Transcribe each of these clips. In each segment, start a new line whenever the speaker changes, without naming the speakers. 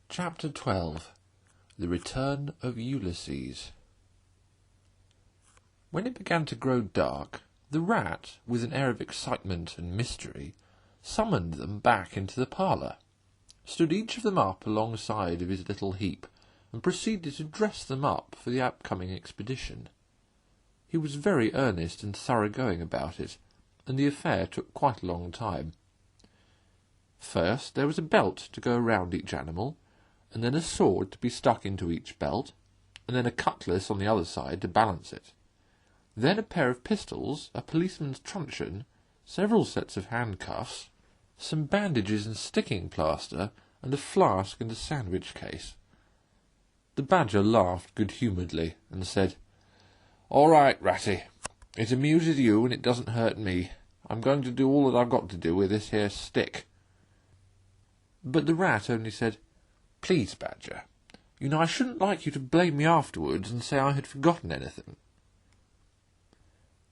Chapter 12. The Return of Ulysses. When it began to grow dark, the rat, with an air of excitement and mystery, summoned them back into the parlour, stood each of them up alongside of his little heap, and proceeded to dress them up for the upcoming expedition. He was very earnest and thorough-going about it, and the affair took quite a long time. First there was a belt to go round each animal, and then a sword to be stuck into each belt, and then a cutlass on the other side to balance it. Then a pair of pistols, a policeman's truncheon, several sets of handcuffs, some bandages and sticking plaster, and a flask and a sandwich case. The badger laughed good-humouredly, and said, "All right, Ratty. It amuses you, and it doesn't hurt me. I'm going to do all that I've got to do with this here stick." But the rat only said, "Please, Badger, you know I shouldn't like you to blame me afterwards and say I had forgotten anything."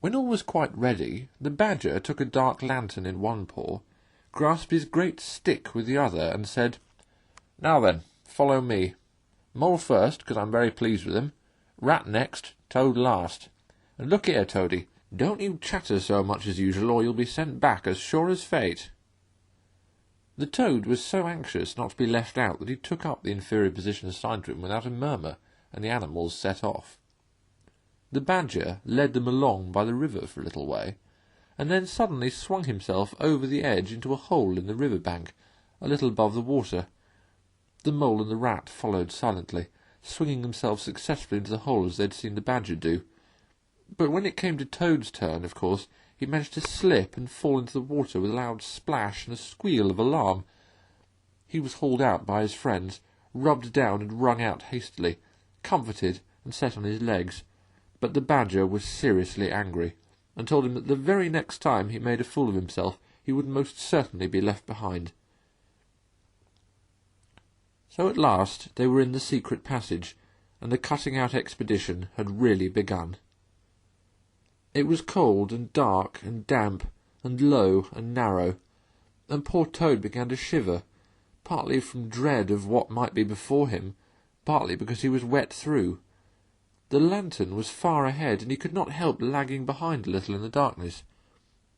When all was quite ready, the badger took a dark lantern in one paw, grasped his great stick with the other, and said, "Now then, follow me. Mole first, because I'm very pleased with him. Rat next, Toad last. And look here, Toady, don't you chatter so much as usual, or you'll be sent back as sure as fate." The toad was so anxious not to be left out that he took up the inferior position assigned to him without a murmur, and the animals set off. The badger led them along by the river for a little way, and then suddenly swung himself over the edge into a hole in the river bank, a little above the water. The mole and the rat followed silently, swinging themselves successfully into the hole as they had seen the badger do. But when it came to Toad's turn, of course, he managed to slip and fall into the water with a loud splash and a squeal of alarm. He was hauled out by his friends, rubbed down and wrung out hastily, comforted and set on his legs. But the badger was seriously angry, and told him that the very next time he made a fool of himself he would most certainly be left behind. So at last they were in the secret passage, and the cutting-out expedition had really begun. It was cold and dark and damp and low and narrow, and poor Toad began to shiver, partly from dread of what might be before him, partly because he was wet through. The lantern was far ahead, and he could not help lagging behind a little in the darkness.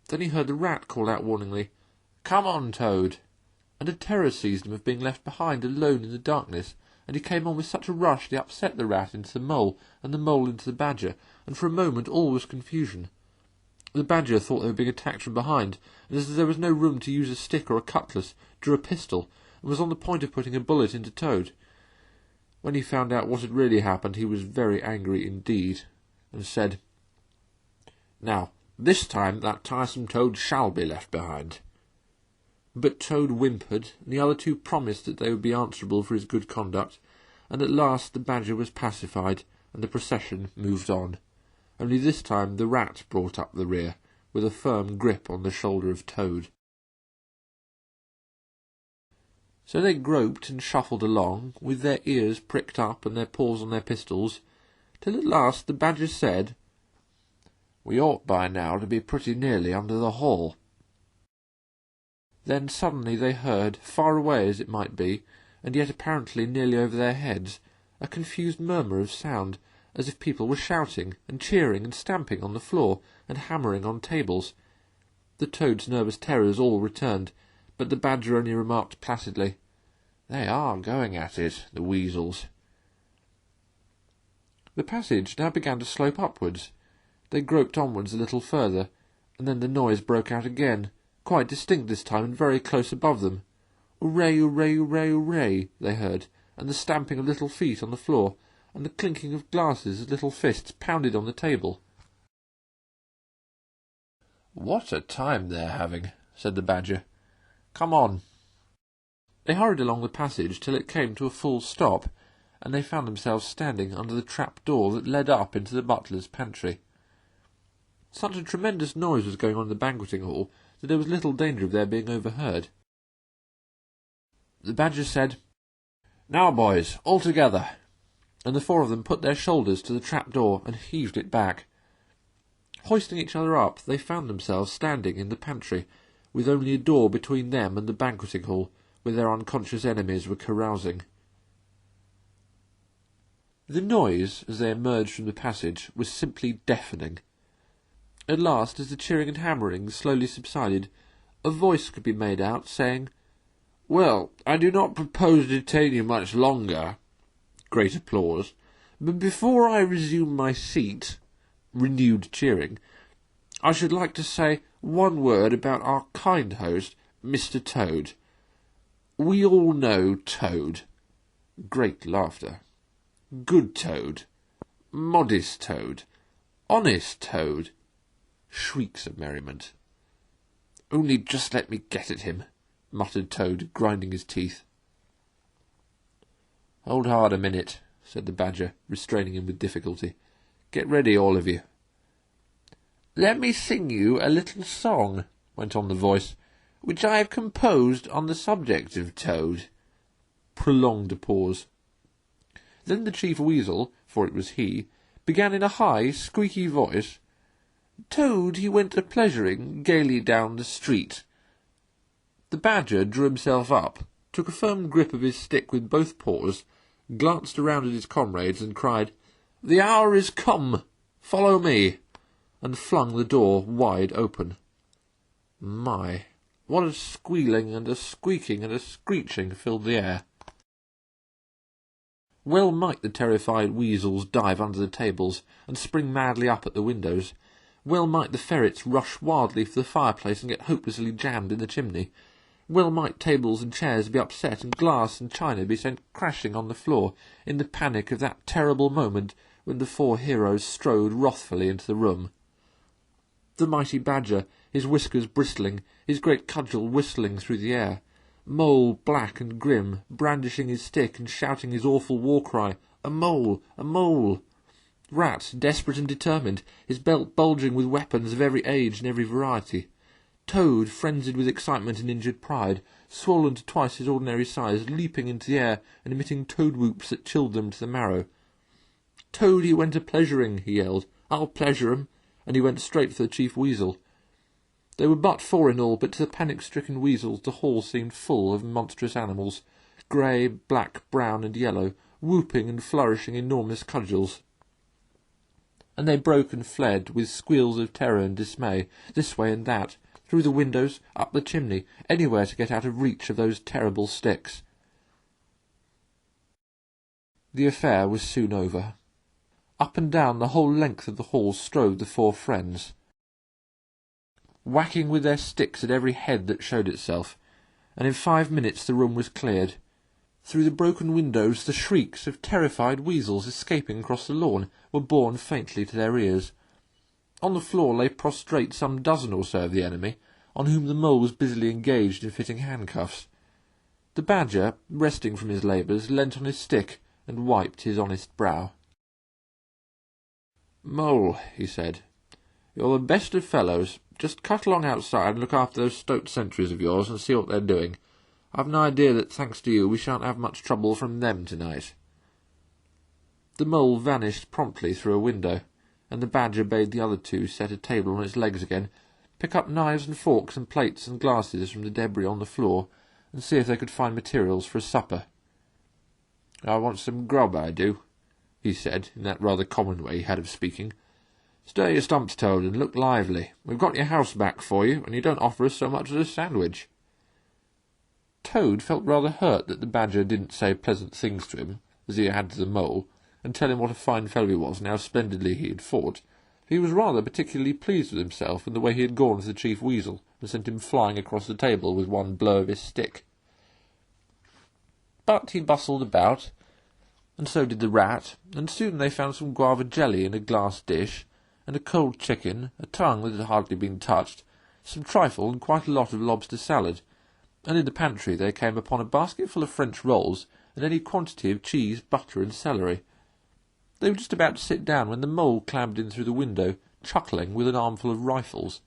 Then he heard the rat call out warningly, "Come on, Toad!" and a terror seized him of being left behind alone in the darkness, and he came on with such a rush that he upset the rat into the mole, and the mole into the badger, and for a moment all was confusion. The badger thought they were being attacked from behind, and as there was no room to use a stick or a cutlass, drew a pistol, and was on the point of putting a bullet into Toad. When he found out what had really happened, he was very angry indeed, and said, "Now, this time that tiresome Toad shall be left behind." But Toad whimpered, and the other two promised that they would be answerable for his good conduct, and at last the badger was pacified, and the procession moved on. Only this time the rat brought up the rear, with a firm grip on the shoulder of Toad. So they groped and shuffled along, with their ears pricked up and their paws on their pistols, till at last the badger said, "We ought by now to be pretty nearly under the hall." Then suddenly they heard, far away as it might be, and yet apparently nearly over their heads, a confused murmur of sound, as if people were shouting and cheering and stamping on the floor and hammering on tables. The Toad's nervous terrors all returned, but the badger only remarked placidly, "They are going at it, the weasels." The passage now began to slope upwards. They groped onwards a little further, and then the noise broke out again, quite distinct this time and very close above them. "Hooray, hooray, hooray, hooray," they heard, and the stamping of little feet on the floor, and the clinking of glasses as little fists pounded on the table. "What a time they're having," said the badger. "Come on." They hurried along the passage till it came to a full stop, and they found themselves standing under the trap-door that led up into the butler's pantry. Such a tremendous noise was going on in the banqueting hall that there was little danger of their being overheard. The badger said, "Now, boys, all together," and the four of them put their shoulders to the trap-door and heaved it back. Hoisting each other up, they found themselves standing in the pantry, with only a door between them and the banqueting hall, where their unconscious enemies were carousing. The noise, as they emerged from the passage, was simply deafening. At last, as the cheering and hammering slowly subsided, a voice could be made out, saying, "Well, I do not propose to detain you much longer." Great applause. "But before I resume my seat," renewed cheering, "I should like to say one word about our kind host, Mr. Toad. We all know Toad." Great laughter. "Good Toad. Modest Toad. Honest Toad." Shrieks of merriment. "Only just let me get at him," muttered Toad, grinding his teeth. "Hold hard a minute," said the Badger, restraining him with difficulty. "Get ready, all of you." "Let me sing you a little song," went on the voice, "which I have composed on the subject of Toad." Prolonged pause. Then the Chief Weasel, for it was he, began in a high, squeaky voice, "Toad he went a-pleasuring gaily down the street." The Badger drew himself up, took a firm grip of his stick with both paws, glanced around at his comrades, and cried, "The hour is come! Follow me!" and flung the door wide open. My, what a squealing and a squeaking and a screeching filled the air! Well might the terrified weasels dive under the tables and spring madly up at the windows. Well might the ferrets rush wildly for the fireplace and get hopelessly jammed in the chimney. Well might tables and chairs be upset and glass and china be sent crashing on the floor in the panic of that terrible moment when the four heroes strode wrathfully into the room. The mighty Badger, his whiskers bristling, his great cudgel whistling through the air, Mole, black and grim, brandishing his stick and shouting his awful war-cry, "A mole! A mole!" Rat, desperate and determined, his belt bulging with weapons of every age and every variety. Toad, frenzied with excitement and injured pride, swollen to twice his ordinary size, leaping into the air and emitting toad-whoops that chilled them to the marrow. "Toad he went a-pleasuring," he yelled. "I'll pleasure 'em," and he went straight for the Chief Weasel. There were but four in all, but to the panic-stricken weasels the hall seemed full of monstrous animals, grey, black, brown, and yellow, whooping and flourishing enormous cudgels. And they broke and fled, with squeals of terror and dismay, this way and that, through the windows, up the chimney, anywhere to get out of reach of those terrible sticks. The affair was soon over. Up and down the whole length of the hall strode the four friends, whacking with their sticks at every head that showed itself, and in 5 minutes the room was cleared. Through the broken windows the shrieks of terrified weasels escaping across the lawn were borne faintly to their ears. On the floor lay prostrate some dozen or so of the enemy, on whom the Mole was busily engaged in fitting handcuffs. The Badger, resting from his labours, leant on his stick and wiped his honest brow. "Mole," he said, "you're the best of fellows. Just cut along outside and look after those stoat sentries of yours and see what they're doing. I've an idea that, thanks to you, we shan't have much trouble from them tonight." The Mole vanished promptly through a window, and the Badger bade the other two set a table on its legs again, pick up knives and forks and plates and glasses from the debris on the floor, and see if they could find materials for a supper. "I want some grub, I do," he said, in that rather common way he had of speaking. "Stir your stumps, Toad, and look lively. We've got your house back for you, and you don't offer us so much as a sandwich." Toad felt rather hurt that the Badger didn't say pleasant things to him, as he had to the Mole, and tell him what a fine fellow he was and how splendidly he had fought. He was rather particularly pleased with himself and the way he had gone to the Chief Weasel, and sent him flying across the table with one blow of his stick. But he bustled about, and so did the Rat, and soon they found some guava jelly in a glass dish, and a cold chicken, a tongue that had hardly been touched, some trifle, and quite a lot of lobster salad, and in the pantry they came upon a basket full of French rolls, and any quantity of cheese, butter, and celery. They were just about to sit down when the Mole clambered in through the window, chuckling, with an armful of rifles.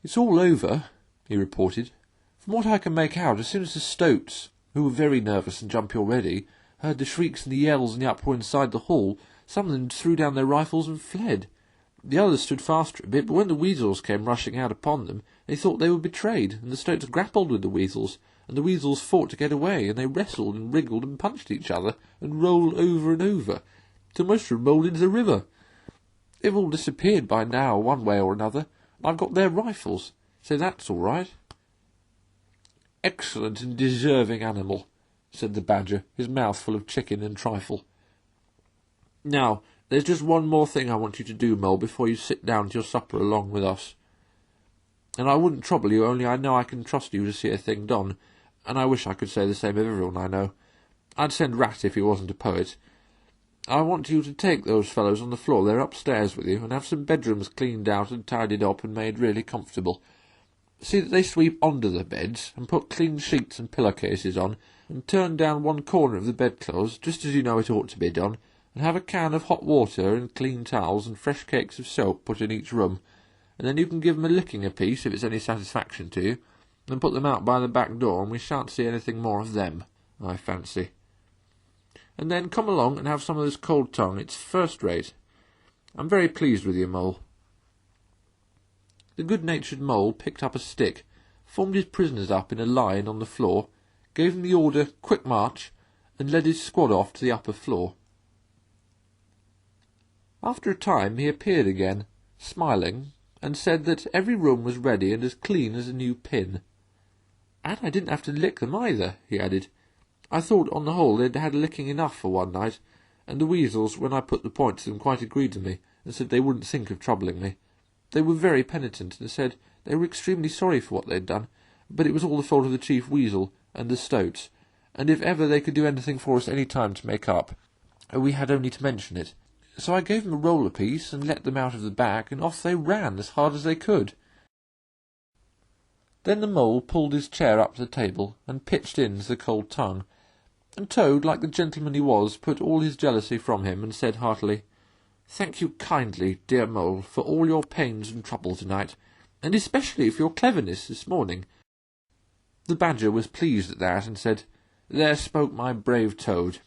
"It's all over," he reported. "From what I can make out, as soon as the stoats, who were very nervous and jumpy already, heard the shrieks and the yells and the uproar inside the hall, some of them threw down their rifles and fled. The others stood faster a bit, but when the weasels came rushing out upon them, they thought they were betrayed, and the stoats grappled with the weasels, and the weasels fought to get away, and they wrestled and wriggled and punched each other, and rolled over and over, till most of them rolled into the river. They've all disappeared by now, one way or another, and I've got their rifles, so that's all right." "Excellent and deserving animal," said the badger, his mouth full of chicken and trifle. "Now, there's just one more thing I want you to do, Mole, before you sit down to your supper along with us. And I wouldn't trouble you, only I know I can trust you to see a thing done, and I wish I could say the same of everyone I know. I'd send Rat if he wasn't a poet. I want you to take those fellows on the floor there upstairs with you, and have some bedrooms cleaned out and tidied up and made really comfortable. See that they sweep onto the beds, and put clean sheets and pillow-cases on, and turn down one corner of the bedclothes, just as you know it ought to be done, and have a can of hot water and clean towels and fresh cakes of soap put in each room, and then you can give them a licking apiece if it's any satisfaction to you, and put them out by the back door, and we shan't see anything more of them, I fancy. And then come along and have some of this cold tongue. It's first-rate. I'm very pleased with you, Mole." The good-natured Mole picked up a stick, formed his prisoners up in a line on the floor, gave them the order, "Quick march," and led his squad off to the upper floor. After a time he appeared again, smiling, and said that every room was ready and as clean as a new pin. "And I didn't have to lick them either," he added. "I thought, on the whole, they'd had licking enough for one night, and the weasels, when I put the point to them, quite agreed with me, and said they wouldn't think of troubling me. They were very penitent, and said they were extremely sorry for what they'd done, but it was all the fault of the chief weasel and the stoats, and if ever they could do anything for us any time to make up, we had only to mention it. So I gave them a roll apiece, and let them out of the back, and off they ran as hard as they could." Then the Mole pulled his chair up to the table, and pitched in to the cold tongue, and Toad, like the gentleman he was, put all his jealousy from him, and said heartily, "Thank you kindly, dear Mole, for all your pains and trouble tonight, and especially for your cleverness this morning." The Badger was pleased at that, and said, "There spoke my brave Toad."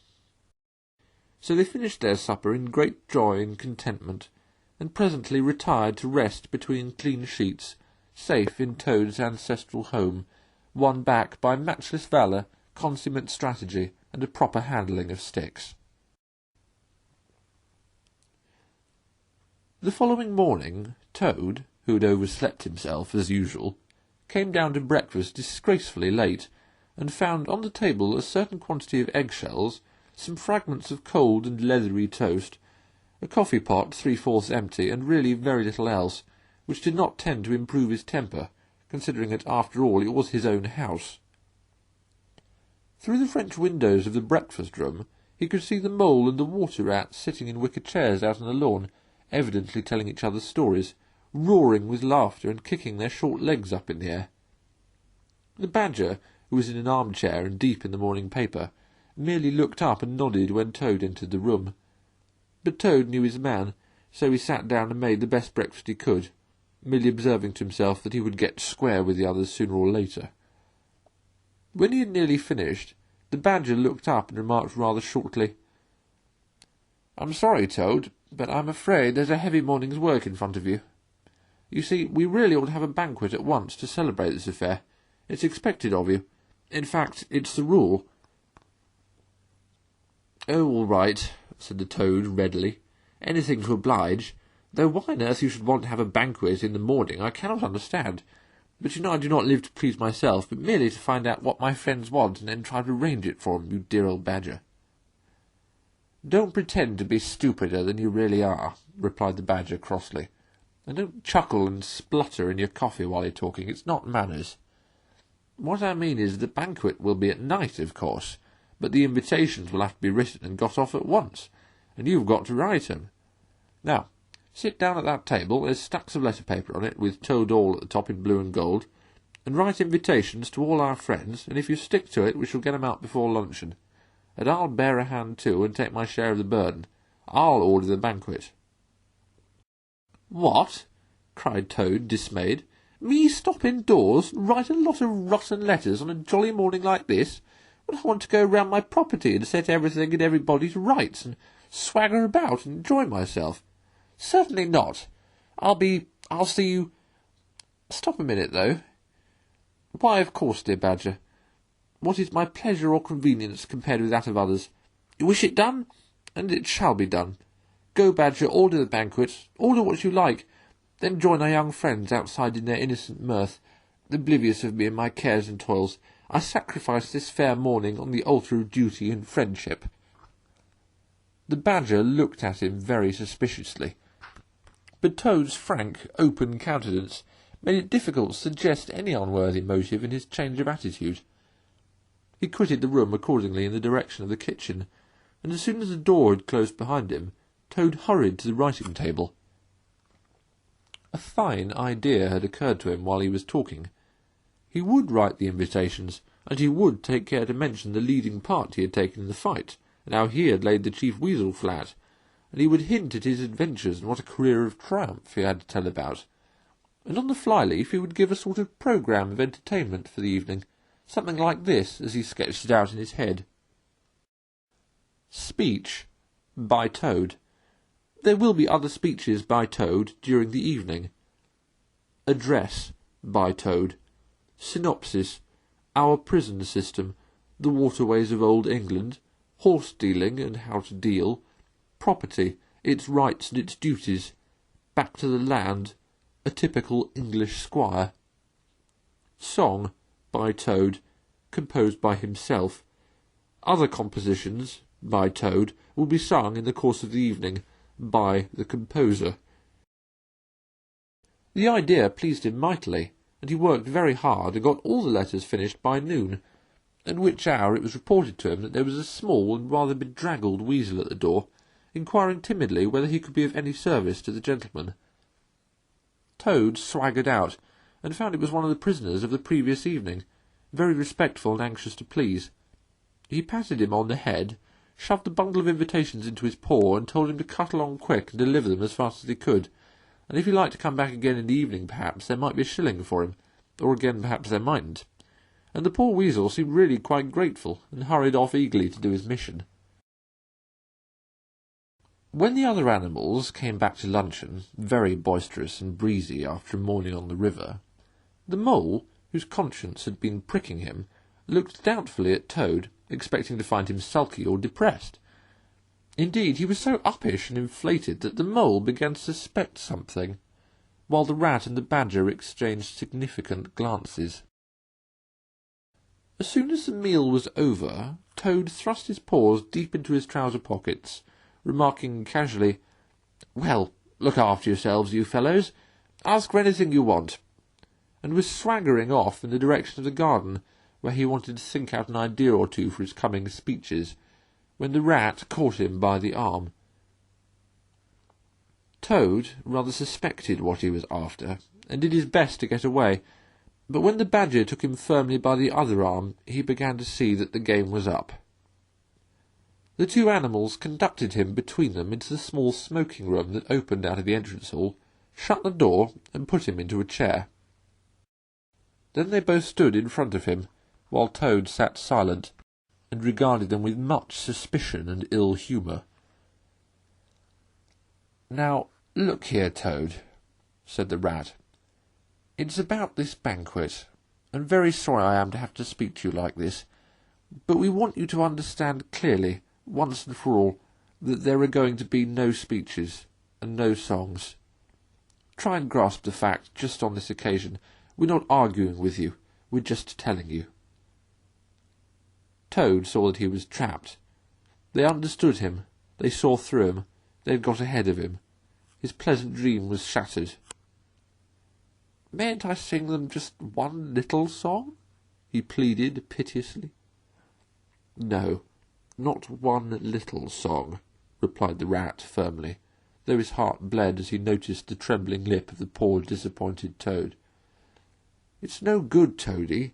So they finished their supper in great joy and contentment, and presently retired to rest between clean sheets, safe in Toad's ancestral home, won back by matchless valour, consummate strategy, and a proper handling of sticks. The following morning, Toad, who had overslept himself as usual, came down to breakfast disgracefully late, and found on the table a certain quantity of eggshells, some fragments of cold and leathery toast, a coffee-pot 3/4 empty, and really very little else, which did not tend to improve his temper, considering that, after all, it was his own house. Through the French windows of the breakfast-room he could see the Mole and the Water-Rat sitting in wicker chairs out on the lawn, evidently telling each other stories, roaring with laughter and kicking their short legs up in the air. The Badger, who was in an armchair and deep in the morning paper, merely looked up and nodded when Toad entered the room. But Toad knew his man, so he sat down and made the best breakfast he could, merely observing to himself that he would get square with the others sooner or later. When he had nearly finished, the Badger looked up and remarked rather shortly, "I'm sorry, Toad, but I'm afraid there's a heavy morning's work in front of you. You see, we really ought to have a banquet at once to celebrate this affair. It's expected of you. In fact, it's the rule." "Oh, all right," said the Toad readily. "Anything to oblige. Though why on earth you should want to have a banquet in the morning I cannot understand. But you know I do not live to please myself, but merely to find out what my friends want, and then try to arrange it for them, you dear old Badger." "Don't pretend to be stupider than you really are," replied the Badger crossly. "And don't chuckle and splutter in your coffee while you're talking. It's not manners. What I mean is the banquet will be at night, of course, but the invitations will have to be written and got off at once, and you've got to write 'em. Now, sit down at that table, there's stacks of letter paper on it, with Toad all at the top in blue and gold, and write invitations to all our friends, and if you stick to it we shall get 'em out before luncheon. And I'll bear a hand too, and take my share of the burden. I'll order the banquet." "What?" cried Toad, dismayed. "Me stop indoors and write a lot of rotten letters on a jolly morning like this? When I want to go round my property and set everything and everybody to rights, and swagger about and enjoy myself? Certainly not. I'll see you... Stop a minute, though. Why, of course, dear Badger. What is my pleasure or convenience compared with that of others? You wish it done, and it shall be done. Go, Badger, order the banquet, order what you like, then join our young friends outside in their innocent mirth. Oblivious of me and my cares and toils, I sacrifice this fair morning on the altar of duty and friendship. The Badger looked at him very suspiciously, but Toad's frank, open countenance made it difficult to suggest any unworthy motive in his change of attitude. He quitted the room accordingly in the direction of the kitchen, and as soon as the door had closed behind him, Toad hurried to the writing table. A fine idea had occurred to him while he was talking. He would write the invitations, and he would take care to mention the leading part he had taken in the fight, and how he had laid the Chief Weasel flat, and he would hint at his adventures and what a career of triumph he had to tell about. And on the fly-leaf he would give a sort of programme of entertainment for the evening, something like this, as he sketched it out in his head. Speech by Toad. There will be other speeches by Toad during the evening. Address by Toad. Synopsis. Our prison system. The waterways of Old England. Horse-dealing and how to deal. Property. Its rights and its duties. Back to the land. A typical English squire. Song by Toad, composed by himself. Other compositions by Toad will be sung in the course of the evening by the composer. The idea pleased him mightily, and he worked very hard and got all the letters finished by noon, at which hour it was reported to him that there was a small and rather bedraggled weasel at the door, inquiring timidly whether he could be of any service to the gentleman. Toad swaggered out, and found it was one of the prisoners of the previous evening, very respectful and anxious to please. He patted him on the head, shoved the bundle of invitations into his paw, and told him to cut along quick and deliver them as fast as he could, and if he liked to come back again in the evening, perhaps there might be a shilling for him, or again perhaps there mightn't. And the poor weasel seemed really quite grateful, and hurried off eagerly to do his mission. When the other animals came back to luncheon, very boisterous and breezy after a morning on the river, the mole, whose conscience had been pricking him, looked doubtfully at Toad, expecting to find him sulky or depressed. Indeed, he was so uppish and inflated that the mole began to suspect something, while the rat and the badger exchanged significant glances. As soon as the meal was over, Toad thrust his paws deep into his trouser pockets, remarking casually, "Well, look after yourselves, you fellows. Ask for anything you want," and was swaggering off in the direction of the garden, where he wanted to think out an idea or two for his coming speeches, when the rat caught him by the arm. Toad rather suspected what he was after, and did his best to get away, but when the badger took him firmly by the other arm, he began to see that the game was up. The two animals conducted him between them into the small smoking room that opened out of the entrance hall, shut the door, and put him into a chair. Then they both stood in front of him, while Toad sat silent, and regarded them with much suspicion and ill humour. "Now, look here, Toad," said the rat. "It's about this banquet, and very sorry I am to have to speak to you like this, but we want you to understand clearly, once and for all, that there are going to be no speeches and no songs. Try and grasp the fact just on this occasion. We're not arguing with you, we're just telling you." Toad saw that he was trapped. They understood him, they saw through him, they had got ahead of him. His pleasant dream was shattered. "Mayn't I sing them just one little song?" he pleaded piteously. "No, not one little song," replied the rat firmly, though his heart bled as he noticed the trembling lip of the poor disappointed Toad. "It's no good, Toady.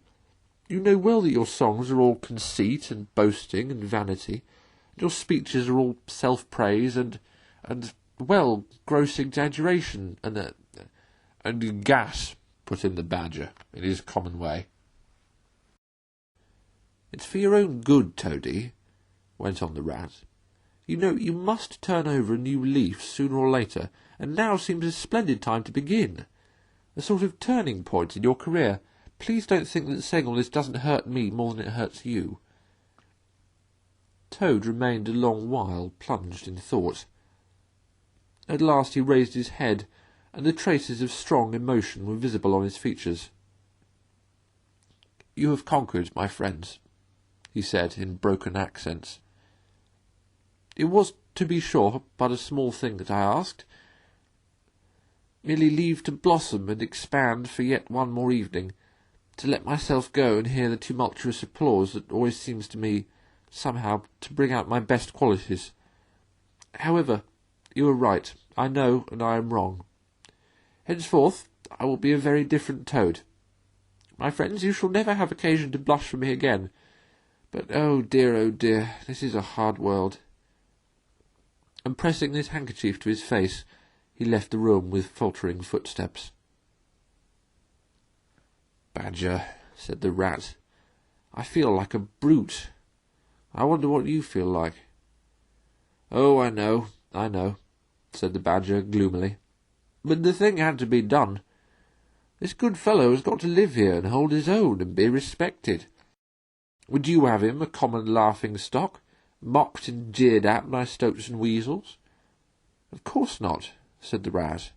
You know well that your songs are all conceit and boasting and vanity, and your speeches are all self-praise and, well, gross exaggeration, and gas," put in the badger, in his common way. "It's for your own good, Toady," went on the rat. "You know, you must turn over a new leaf sooner or later, and now seems a splendid time to begin. A sort of turning point in your career. Please don't think that saying all this doesn't hurt me more than it hurts you." Toad remained a long while plunged in thought. At last he raised his head, and the traces of strong emotion were visible on his features. "You have conquered, my friends," he said in broken accents. "It was, to be sure, but a small thing that I asked. Merely leave to blossom and expand for yet one more evening, to let myself go and hear the tumultuous applause that always seems to me, somehow, to bring out my best qualities. However, you are right, I know, and I am wrong. Henceforth I will be a very different Toad. My friends, you shall never have occasion to blush for me again. But oh dear, this is a hard world." And pressing his handkerchief to his face, he left the room with faltering footsteps. "Badger," said the rat, "I feel like a brute. I wonder what you feel like." "Oh, I know, said the Badger gloomily. "But the thing had to be done. This good fellow has got to live here and hold his own and be respected. Would you have him a common laughing-stock, mocked and jeered at by stoats and weasels?" "Of course not," said the rat.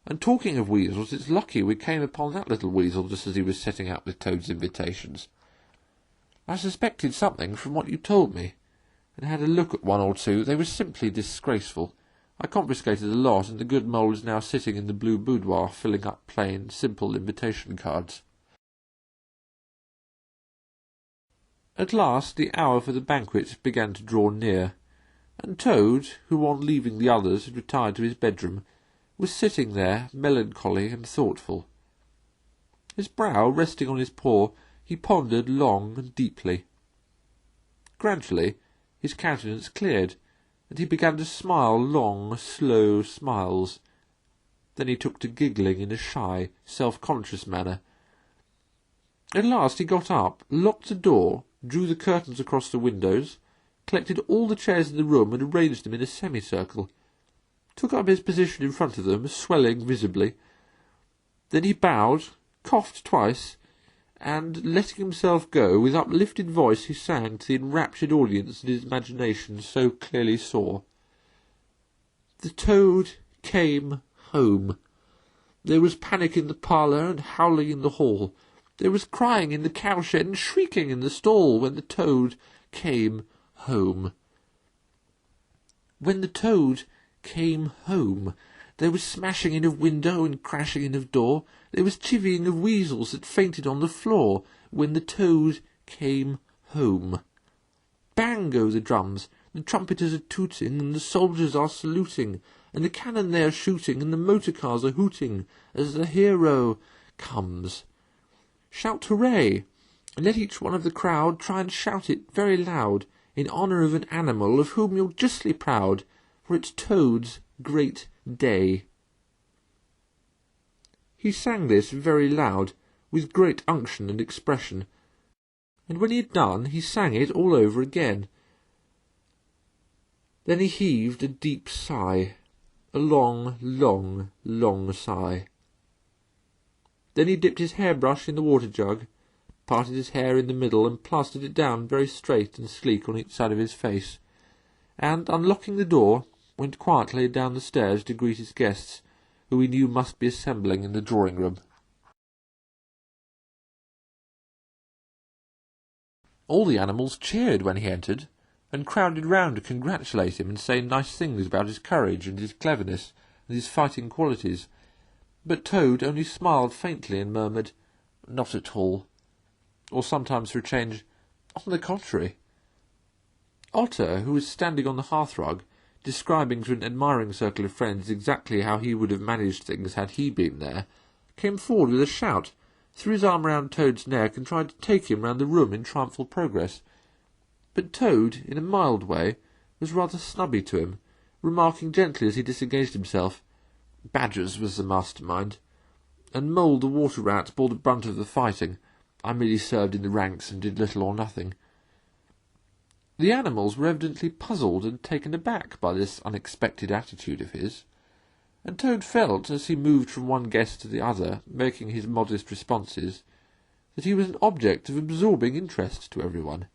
"And talking of weasels, it's lucky we came upon that little weasel just as he was setting out with Toad's invitations. I suspected something from what you told me, and had a look at one or two. They were simply disgraceful. I confiscated the lot, and the good mole is now sitting in the blue boudoir filling up plain, simple invitation cards." At last the hour for the banquet began to draw near, and Toad, who on leaving the others had retired to his bedroom, was sitting there melancholy and thoughtful. His brow resting on his paw, he pondered long and deeply. Gradually his countenance cleared, and he began to smile long, slow smiles. Then he took to giggling in a shy, self-conscious manner. At last he got up, locked the door, drew the curtains across the windows, collected all the chairs in the room and arranged them in a semicircle, took up his position in front of them, swelling visibly. Then he bowed, coughed twice, and, letting himself go, with uplifted voice he sang to the enraptured audience that his imagination so clearly saw. The Toad came home. There was panic in the parlour and howling in the hall. There was crying in the cowshed and shrieking in the stall when the Toad came home. When the Toad came home, there was smashing in of window and crashing in of door. There was chivying of weasels that fainted on the floor when the Toad came home. Bang go the drums, the trumpeters are tooting, and the soldiers are saluting, and the cannon they are shooting, and the motor cars are hooting, as the hero comes. Shout hooray, and let each one of the crowd try and shout it very loud, in honour of an animal of whom you're justly proud, for it's Toad's great day. He sang this very loud, with great unction and expression, and when he had done, he sang it all over again. Then he heaved a deep sigh, a long, long, long sigh. Then he dipped his hairbrush in the water-jug, parted his hair in the middle, and plastered it down very straight and sleek on each side of his face, and, unlocking the door, went quietly down the stairs to greet his guests, who he knew must be assembling in the drawing-room. All the animals cheered when he entered, and crowded round to congratulate him and say nice things about his courage and his cleverness and his fighting qualities. But Toad only smiled faintly and murmured, "Not at all," or sometimes for a change, "On the contrary." Otter, who was standing on the hearthrug, describing to an admiring circle of friends exactly how he would have managed things had he been there, came forward with a shout, threw his arm round Toad's neck, and tried to take him round the room in triumphal progress. But Toad, in a mild way, was rather snubby to him, remarking gently as he disengaged himself, "Badgers was the mastermind, and Mole the water-rat bore the brunt of the fighting. I merely served in the ranks and did little or nothing." The animals were evidently puzzled and taken aback by this unexpected attitude of his. and Toad felt, as he moved from one guest to the other, making his modest responses, that he was an object of absorbing interest to everyone.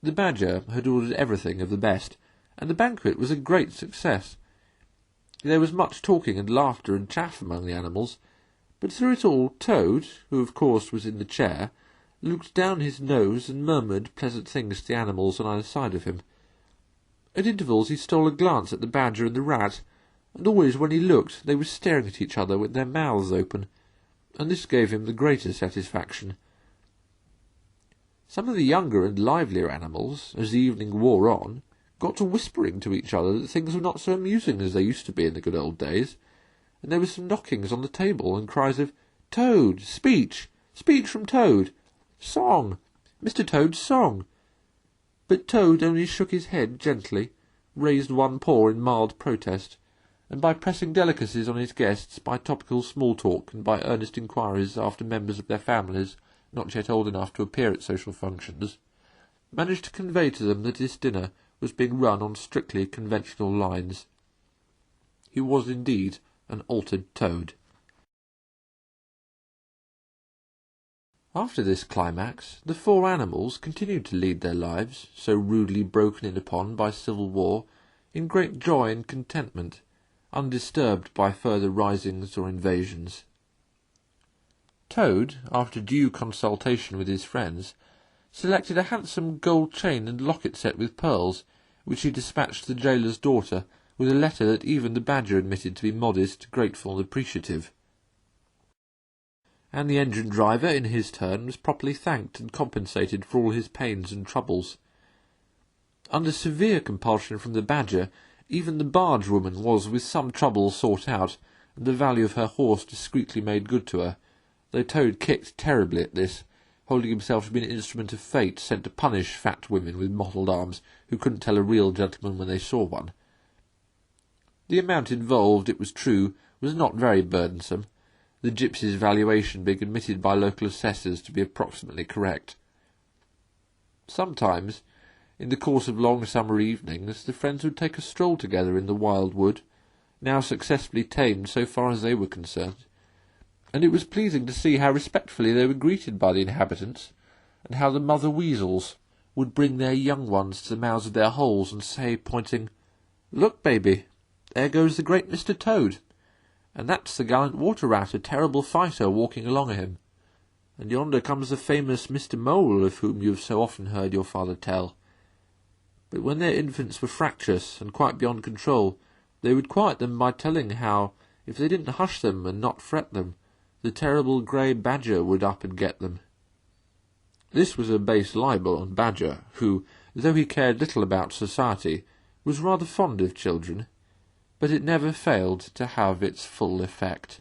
The Badger had ordered everything of the best, and the banquet was a great success. There was much talking and laughter and chaff among the animals, but through it all Toad, who of course was in the chair, looked down his nose and murmured pleasant things to the animals on either side of him. At intervals he stole a glance at the Badger and the Rat, and always when he looked they were staring at each other with their mouths open, and this gave him the greater satisfaction. Some of the younger and livelier animals, as the evening wore on, got to whispering to each other that things were not so amusing as they used to be in the good old days, and there were some knockings on the table and cries of "Toad! Speech! Speech from Toad! Song! Mr. Toad's song!" But Toad only shook his head gently, raised one paw in mild protest, and by pressing delicacies on his guests, by topical small talk, and by earnest inquiries after members of their families not yet old enough to appear at social functions, managed to convey to them that this dinner was being run on strictly conventional lines. He was indeed an altered Toad. After this climax, the four animals continued to lead their lives, so rudely broken in upon by civil war, in great joy and contentment, undisturbed by further risings or invasions. Toad, after due consultation with his friends, selected a handsome gold chain and locket set with pearls, which he dispatched to the gaoler's daughter, with a letter that even the Badger admitted to be modest, grateful, and appreciative. And the engine-driver, in his turn, was properly thanked and compensated for all his pains and troubles. Under severe compulsion from the Badger, even the barge-woman was with some trouble sought out, and the value of her horse discreetly made good to her, though Toad kicked terribly at this, holding himself to be an instrument of fate sent to punish fat women with mottled arms who couldn't tell a real gentleman when they saw one. The amount involved, it was true, was not very burdensome, the gypsy's valuation being admitted by local assessors to be approximately correct. Sometimes, in the course of long summer evenings, the friends would take a stroll together in the wild wood, now successfully tamed so far as they were concerned, and it was pleasing to see how respectfully they were greeted by the inhabitants, and how the mother weasels would bring their young ones to the mouths of their holes and say, pointing, "Look, baby, there goes the great Mr. Toad, and that's the gallant water-rat, a terrible fighter, walking along a him, and yonder comes the famous Mr. Mole, of whom you have so often heard your father tell." But when their infants were fractious and quite beyond control, they would quiet them by telling how, if they didn't hush them and not fret them, the terrible grey Badger would up and get them. This was a base libel on Badger, who, though he cared little about society, was rather fond of children, but it never failed to have its full effect.